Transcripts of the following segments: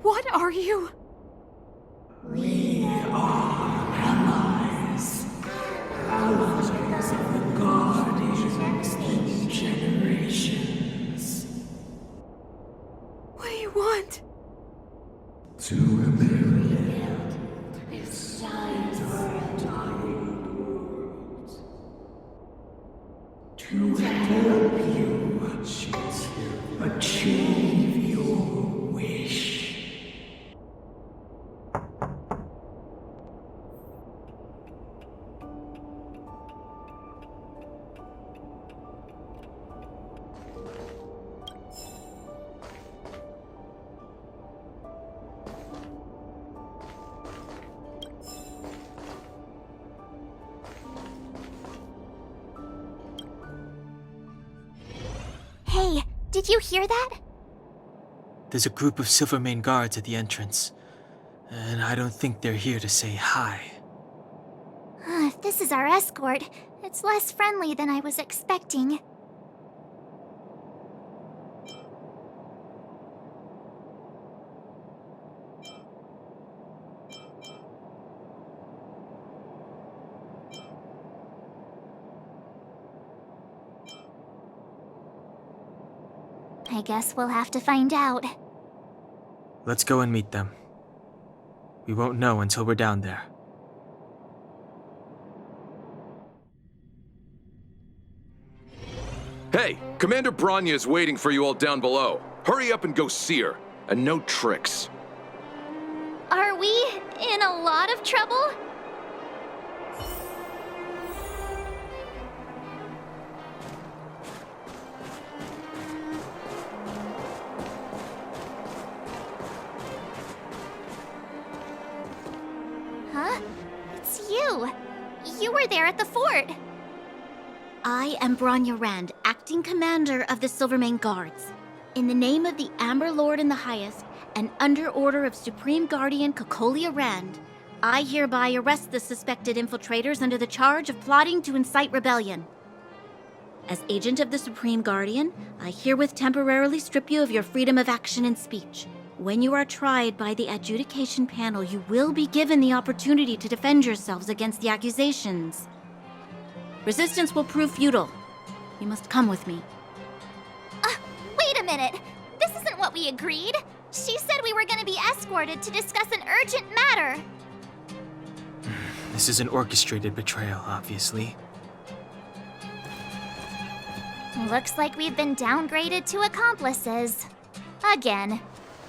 What are you? We are allies. Allies of the Guardians through generations. What do you want? To rebuild its dying world. To help you achieve your wish. Hey, did you hear that? There's a group of Silvermane guards at the entrance, and I don't think they're here to say hi. If this is our escort, it's less friendly than I was expecting. I guess we'll have to find out. Let's go and meet them. We won't know until we're down there. Hey, Commander Bronya is waiting for you all down below. Hurry up and go see her. And no tricks. Are we in a lot of trouble? Huh? It's you. You were there at the fort. I am Bronya Rand, acting commander of the Silvermane Guards. In the name of the Amber Lord in the Highest, and under order of Supreme Guardian Cocolia Rand, I hereby arrest the suspected infiltrators under the charge of plotting to incite rebellion. As agent of the Supreme Guardian, I herewith temporarily strip you of your freedom of action and speech. When you are tried by the adjudication panel, you will be given the opportunity to defend yourselves against the accusations. Resistance will prove futile. You must come with me. Wait a minute! This isn't what we agreed! She said we were gonna be escorted to discuss an urgent matter! This is an orchestrated betrayal, obviously. Looks like we've been downgraded to accomplices. Again.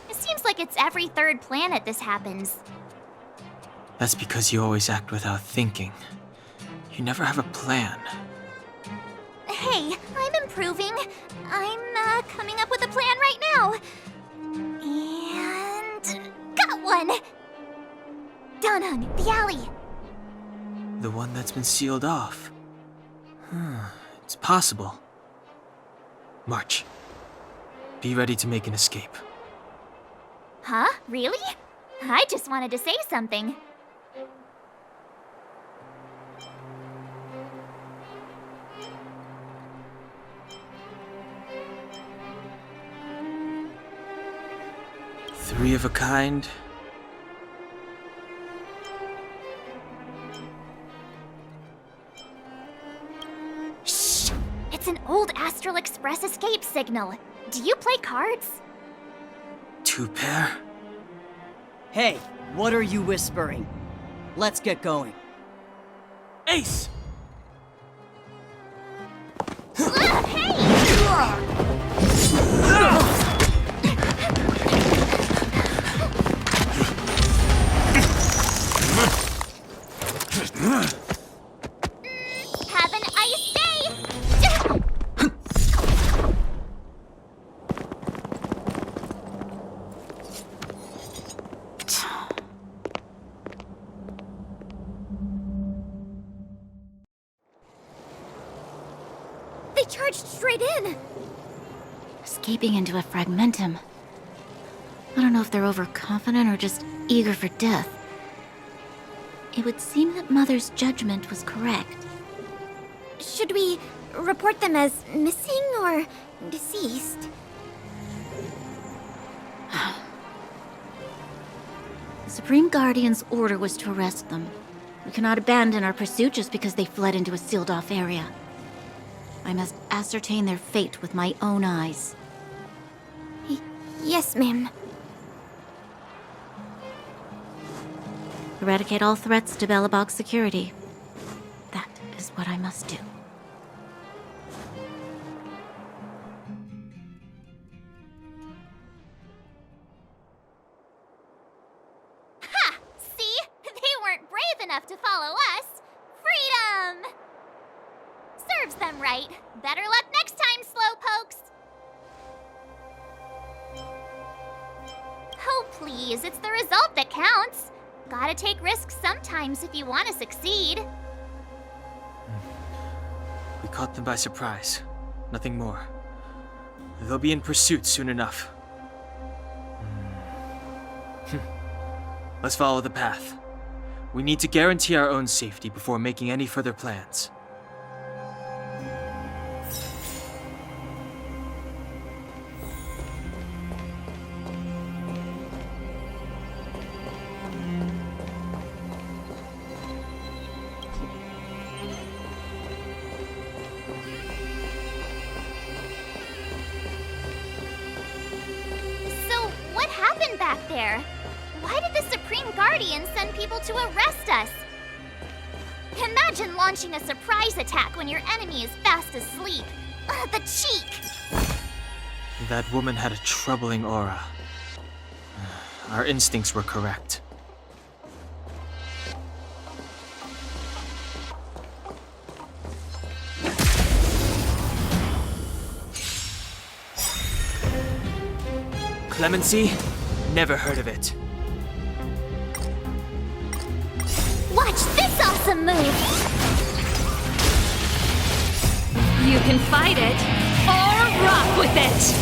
It seems like it's every third planet this happens. That's because you always act without thinking. You never have a plan. Hey, I'm improving. I'm coming up with a plan right now. And got one! Danhung, the alley. The one that's been sealed off. It's possible. March. Be ready to make an escape. Huh? Really? I just wanted to say something. Three of a kind. Shh! It's an old Astral Express escape signal. Do you play cards? Two pair. Hey, what are you whispering? Let's get going. Ace! Have an ice day! They charged straight in! Escaping into a fragmentum. I don't know if they're overconfident or just eager for death. It would seem that Mother's judgment was correct. Should we report them as missing or deceased? Supreme Guardian's order was to arrest them. We cannot abandon our pursuit just because they fled into a sealed-off area. I must ascertain their fate with my own eyes. Yes, ma'am. Eradicate all threats to Belebog's security. That is what I must do. Ha! See? They weren't brave enough to follow us. Freedom! Serves them right. Better luck next time, slowpokes. Oh, please, it's the result that counts. Gotta take risks sometimes if you want to succeed. We caught them by surprise. Nothing more. They'll be in pursuit soon enough. Let's follow the path. We need to guarantee our own safety before making any further plans. So, what happened back there? Why did the Supreme Guardian send people to arrest us? Imagine launching a surprise attack when your enemy is fast asleep. The cheek! That woman had a troubling aura. Our instincts were correct. Clemency? Never heard of it. Watch this awesome move! You can fight it, or rock with it!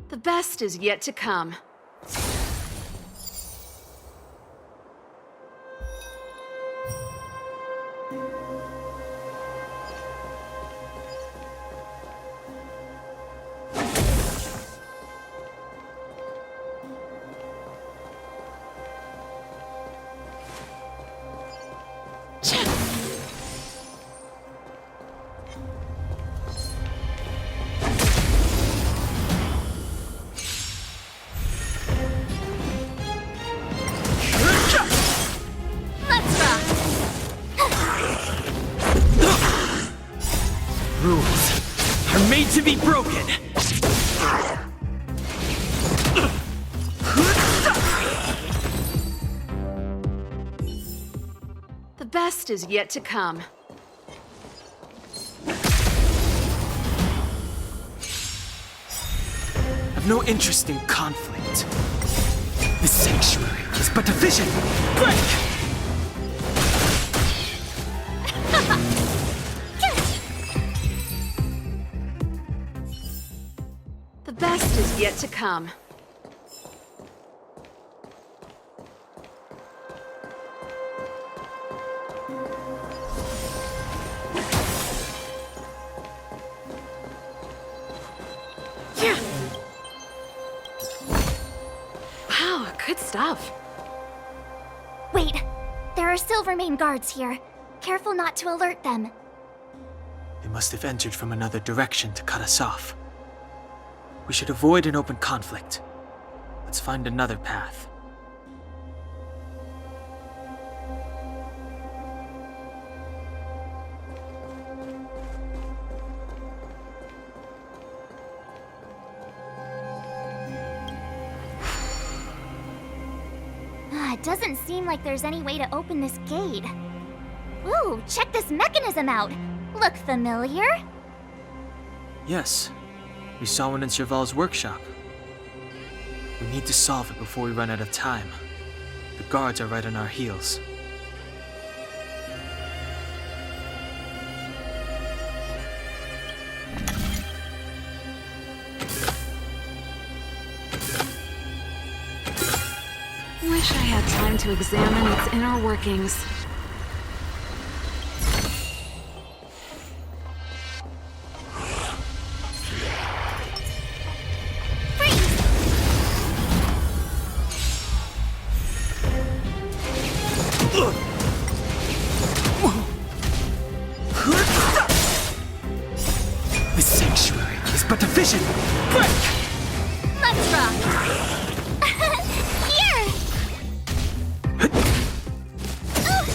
The best is yet to come. Let's rock! Rules are made to be broken. The best is yet to come. I've no interest in conflict. The sanctuary is but a vision. Break! The best is yet to come. Yeah. Wow, good stuff. Wait, there are Silvermane guards here. Careful not to alert them. They must have entered from another direction to cut us off. We should avoid an open conflict. Let's find another path. It doesn't seem like there's any way to open this gate. Ooh, check this mechanism out. Look familiar? Yes, we saw one in Cheval's workshop. We need to solve it before we run out of time. The guards are right on our heels. Wish I had time to examine its inner workings. Freeze! Let's rock! Here! Ooh.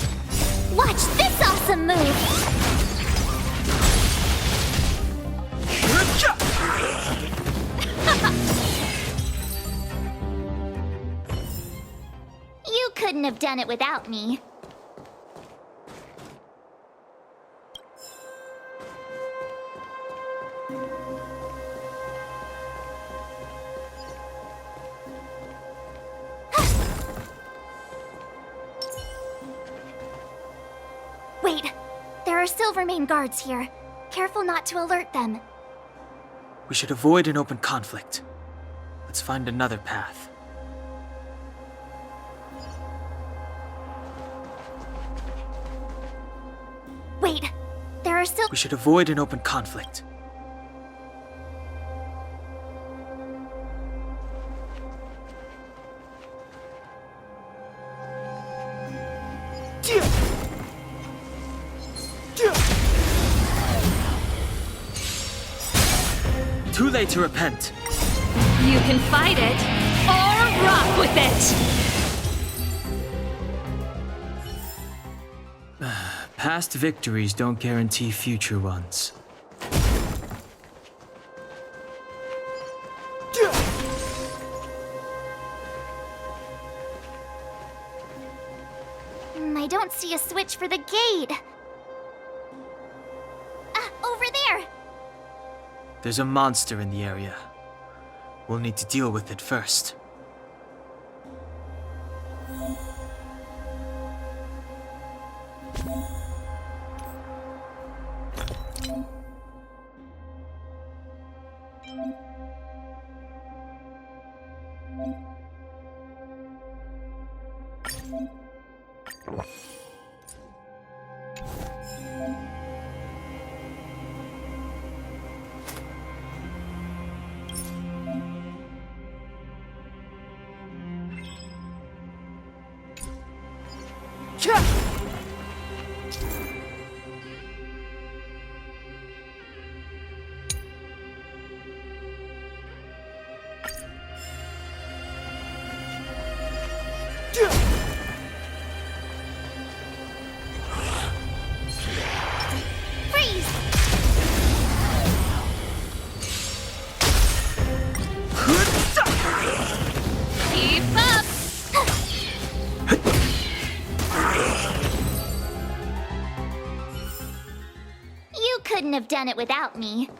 Watch this awesome move! You couldn't have done it without me. Wait, there are Silvermane guards here. Careful not to alert them. We should avoid an open conflict. Let's find another path. Wait, there are still. We should avoid an open conflict. Too late to repent. You can fight it, or rock with it! Past victories don't guarantee future ones. I don't see a switch for the gate. Over there! There's a monster in the area. We'll need to deal with it first. Freeze! Keep up! You couldn't have done it without me.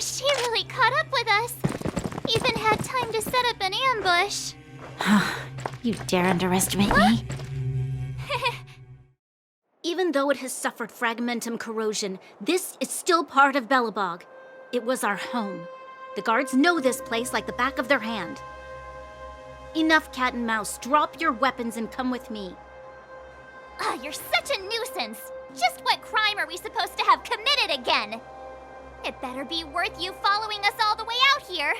She really caught up with us. Even had time to set up an ambush. You dare underestimate me? Even though it has suffered fragmentum corrosion, this is still part of Belebog. It was our home. The guards know this place like the back of their hand. Enough cat and mouse. Drop your weapons and come with me. You're such a nuisance. Just what crime are we supposed to have committed again? It better be worth you following us all the way out here.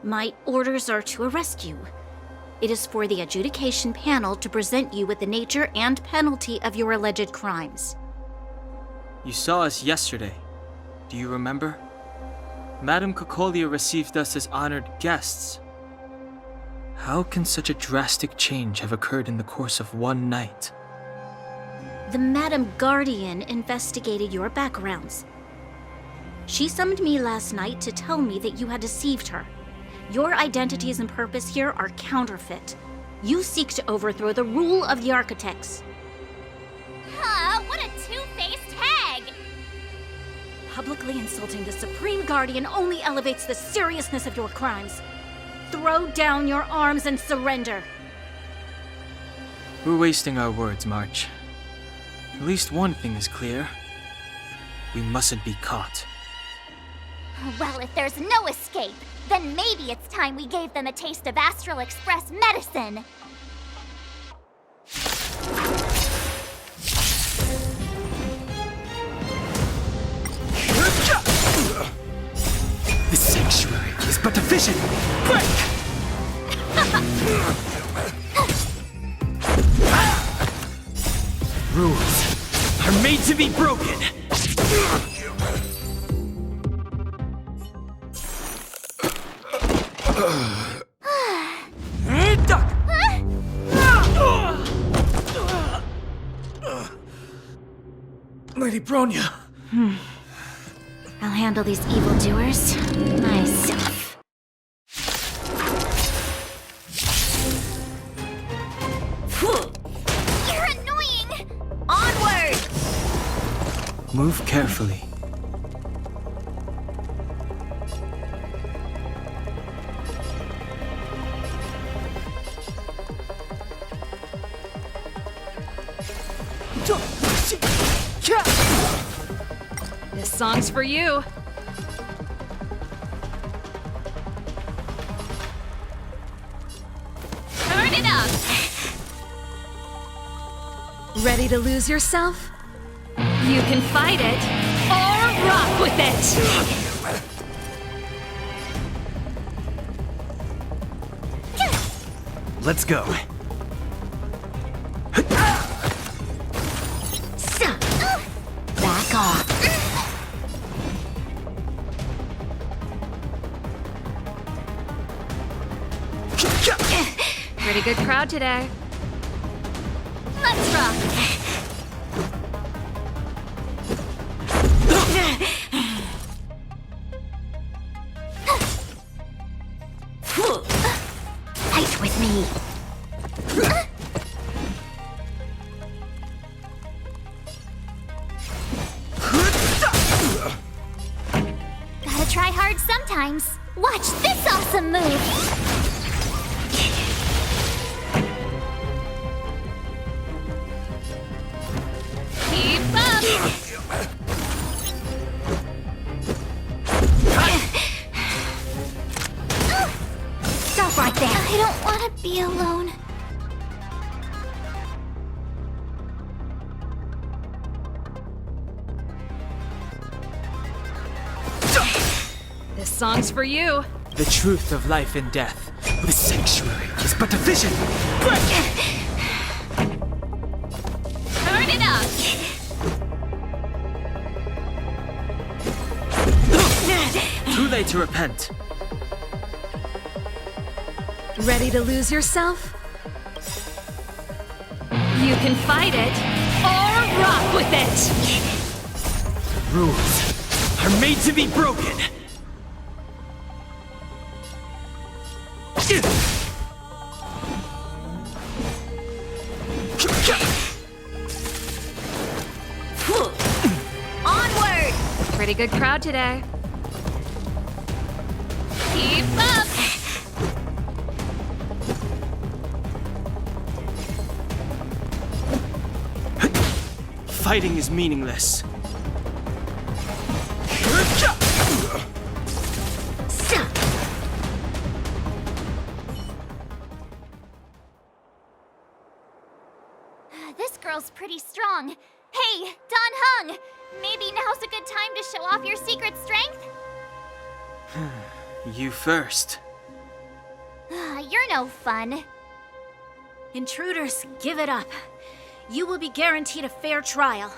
My orders are to arrest you. It is for the adjudication panel to present you with the nature and penalty of your alleged crimes. You saw us yesterday. Do you remember? Madame Cocolia received us as honored guests. How can such a drastic change have occurred in the course of one night? The Madam Guardian investigated your backgrounds. She summoned me last night to tell me that you had deceived her. Your identities and purpose here are counterfeit. You seek to overthrow the rule of the architects. What a two-faced hag! Publicly insulting the Supreme Guardian only elevates the seriousness of your crimes. Throw down your arms and surrender. We're wasting our words, March. At least one thing is clear. We mustn't be caught. Well, if there's no escape, then maybe it's time we gave them a taste of Astral Express medicine. The sanctuary is but a vision! Break! Rules are made to be broken! Lady Bronya! I'll handle these evildoers myself. You're annoying! Onward! Move carefully. This song's for you. Turn it up! Ready to lose yourself? You can fight it, or rock with it! Let's go. Back off. Pretty good crowd today. Let's rock! Fight with me. Gotta try hard sometimes. Watch this awesome move! Keep up! Stop right there. I don't want to be alone. This song's for you. The truth of life and death. The sanctuary is but a vision! Break! Turn it up! Too late to repent. Ready to lose yourself? You can fight it, or rock with it! Rules are made to be broken! Onward! Pretty good crowd today. Keep up! Fighting is meaningless. This girl's pretty strong. Hey, Don Hung! Maybe now's a good time to show off your secret strength? You first. You're no fun. Intruders, give it up. You will be guaranteed a fair trial.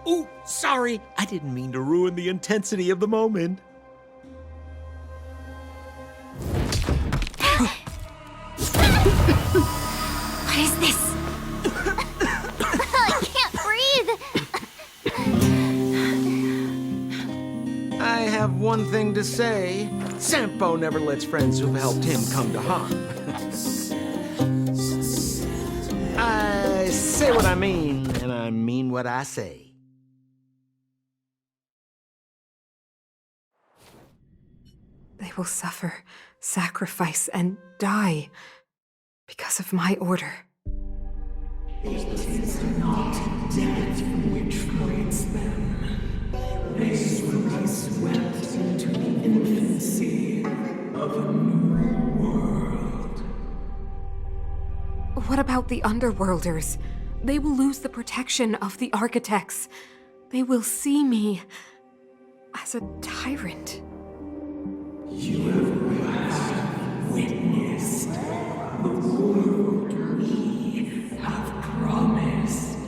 Ooh, sorry. I didn't mean to ruin the intensity of the moment. What is this? I can't breathe. I have one thing to say. Sampo never lets friends who've helped him come to harm. I say what I mean, and I mean what I say. They will suffer, sacrifice, and die because of my order. It is not death which frees them. They will be swept into the infancy of a new world. What about the Underworlders? They will lose the protection of the Architects. They will see me as a tyrant. You have witnessed the world we have promised.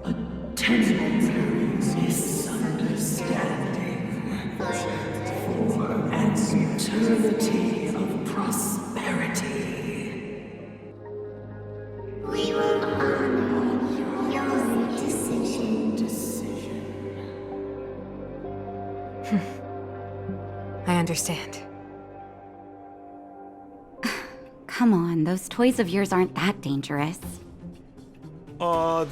A temporary misunderstanding for an eternity of prosperity. We will honor your decision. I understand. Come on, those toys of yours aren't that dangerous.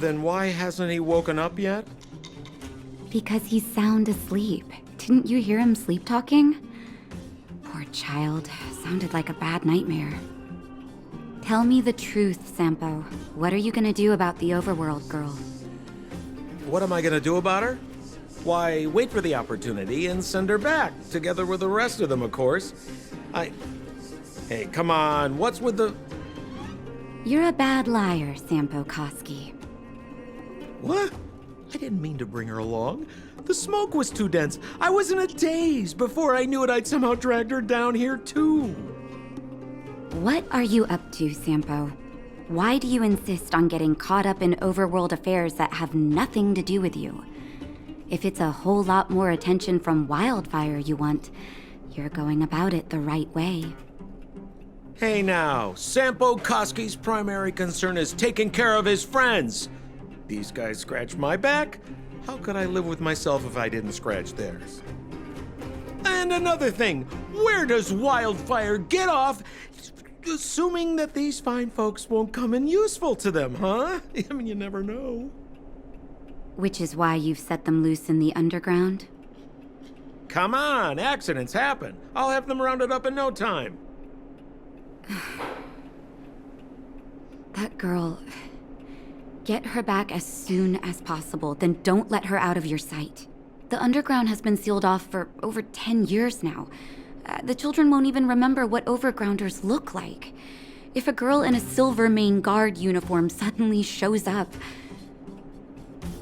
Then why hasn't he woken up yet? Because he's sound asleep. Didn't you hear him sleep talking? Poor child. Sounded like a bad nightmare. Tell me the truth, Sampo. What are you gonna do about the Overworld girl? What am I gonna do about her? Why, wait for the opportunity and send her back, together with the rest of them, of course. Hey, come on, what's with the... You're a bad liar, Sampo Koski. What? I didn't mean to bring her along. The smoke was too dense. I was in a daze. Before I knew it, I'd somehow dragged her down here, too. What are you up to, Sampo? Why do you insist on getting caught up in overworld affairs that have nothing to do with you? If it's a whole lot more attention from Wildfire you want, you're going about it the right way. Hey now, Sampo Koski's primary concern is taking care of his friends. These guys scratch my back. How could I live with myself if I didn't scratch theirs? And another thing, where does Wildfire get off assuming that these fine folks won't come in useful to them, huh? I mean, you never know. Which is why you've set them loose in the underground? Come on, accidents happen. I'll have them rounded up in no time. That girl... Get her back as soon as possible, then don't let her out of your sight. The underground has been sealed off for over 10 years now. The children won't even remember what overgrounders look like. If a girl in a Silvermane Guard uniform suddenly shows up,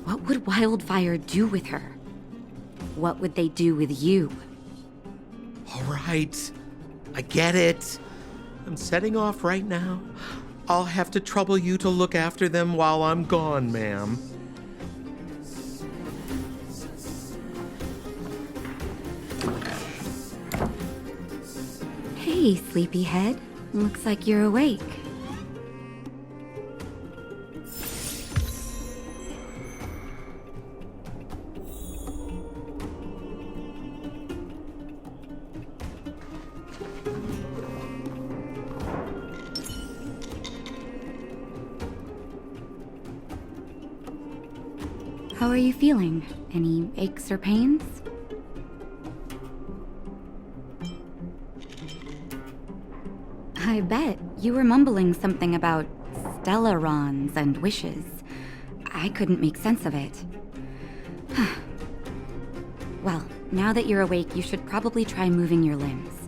what would Wildfire do with her? What would they do with you? All right, I get it. I'm setting off right now. I'll have to trouble you to look after them while I'm gone, ma'am. Hey, sleepyhead. Looks like you're awake. How are you feeling? Any aches or pains? I bet you were mumbling something about stellarons and wishes. I couldn't make sense of it. Well, now that you're awake, you should probably try moving your limbs.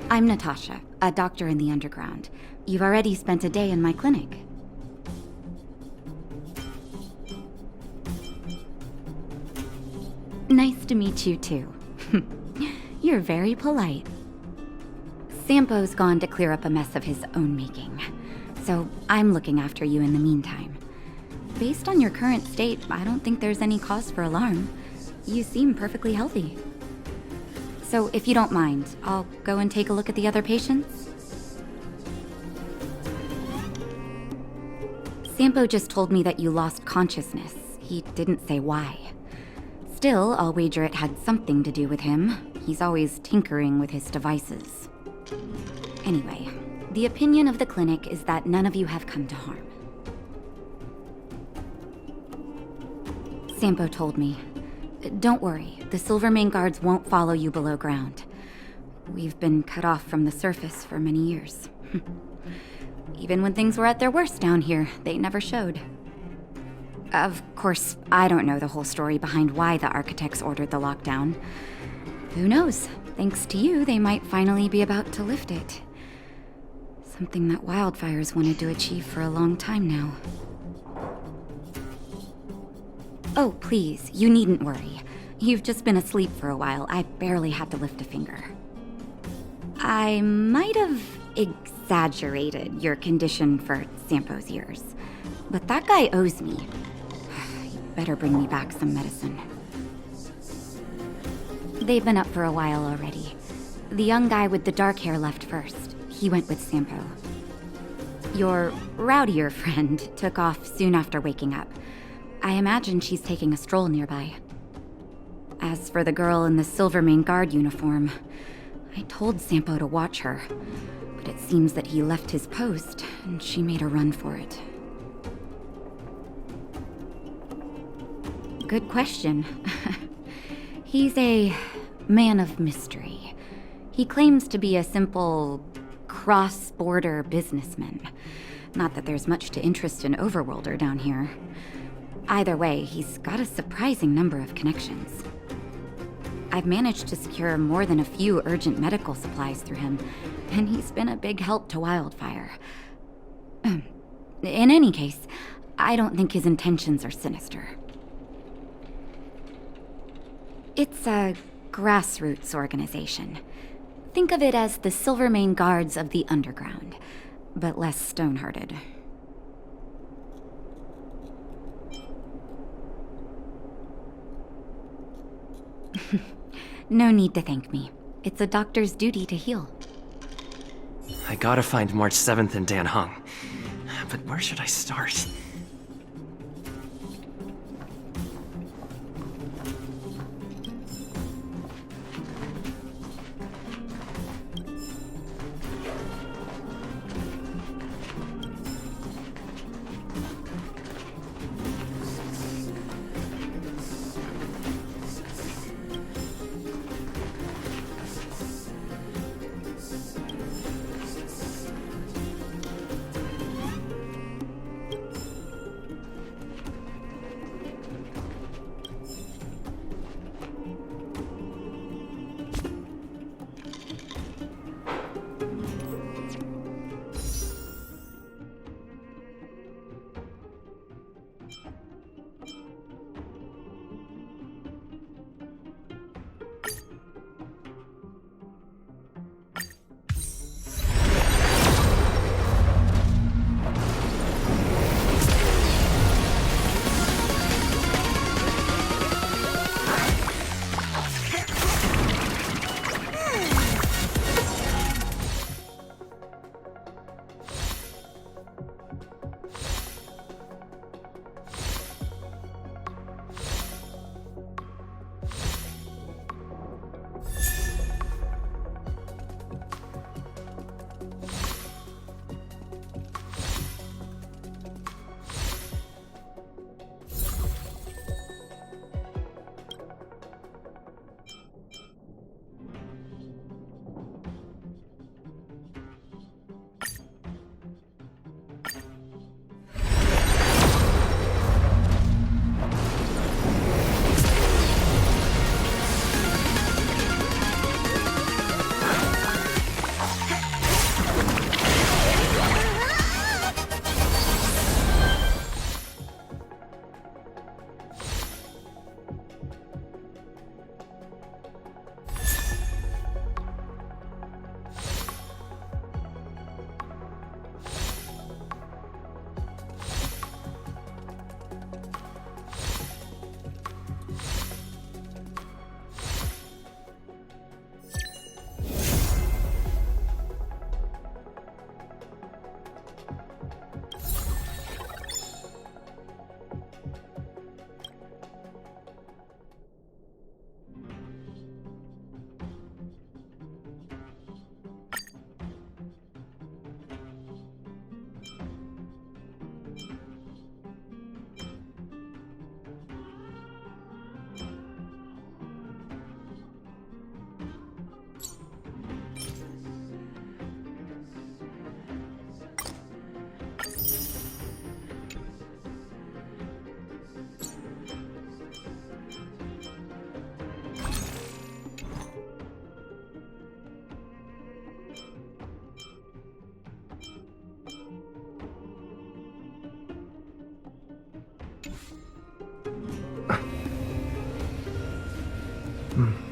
I'm Natasha, a doctor in the underground. You've already spent a day in my clinic. Nice to meet you, too. You're very polite. Sampo's gone to clear up a mess of his own making, so I'm looking after you in the meantime. Based on your current state, I don't think there's any cause for alarm. You seem perfectly healthy. So if you don't mind, I'll go and take a look at the other patients. Sampo just told me that you lost consciousness. He didn't say why. Still, I'll wager it had something to do with him. He's always tinkering with his devices. Anyway, the opinion of the clinic is that none of you have come to harm. Sampo told me. Don't worry, the Silvermane guards won't follow you below ground. We've been cut off from the surface for many years. Even when things were at their worst down here, they never showed. Of course, I don't know the whole story behind why the architects ordered the lockdown. Who knows? Thanks to you, they might finally be about to lift it. Something that Wildfire's wanted to achieve for a long time now. Oh, please, you needn't worry. You've just been asleep for a while. I barely had to lift a finger. I might have exaggerated your condition for Sampo's years, but that guy owes me. You better bring me back some medicine. They've been up for a while already. The young guy with the dark hair left first. He went with Sampo. Your rowdier friend took off soon after waking up. I imagine she's taking a stroll nearby. As for the girl in the Silvermane guard uniform, I told Sampo to watch her, but it seems that he left his post and she made a run for it. Good question. He's a man of mystery. He claims to be a simple cross-border businessman. Not that there's much to interest an overworlder down here. Either way, he's got a surprising number of connections. I've managed to secure more than a few urgent medical supplies through him, and he's been a big help to Wildfire. In any case, I don't think his intentions are sinister. It's a grassroots organization. Think of it as the Silvermane Guards of the Underground, but less stone-hearted. No need to thank me. It's a doctor's duty to heal. I gotta find March 7th and Dan Hung. But where should I start? Hmm.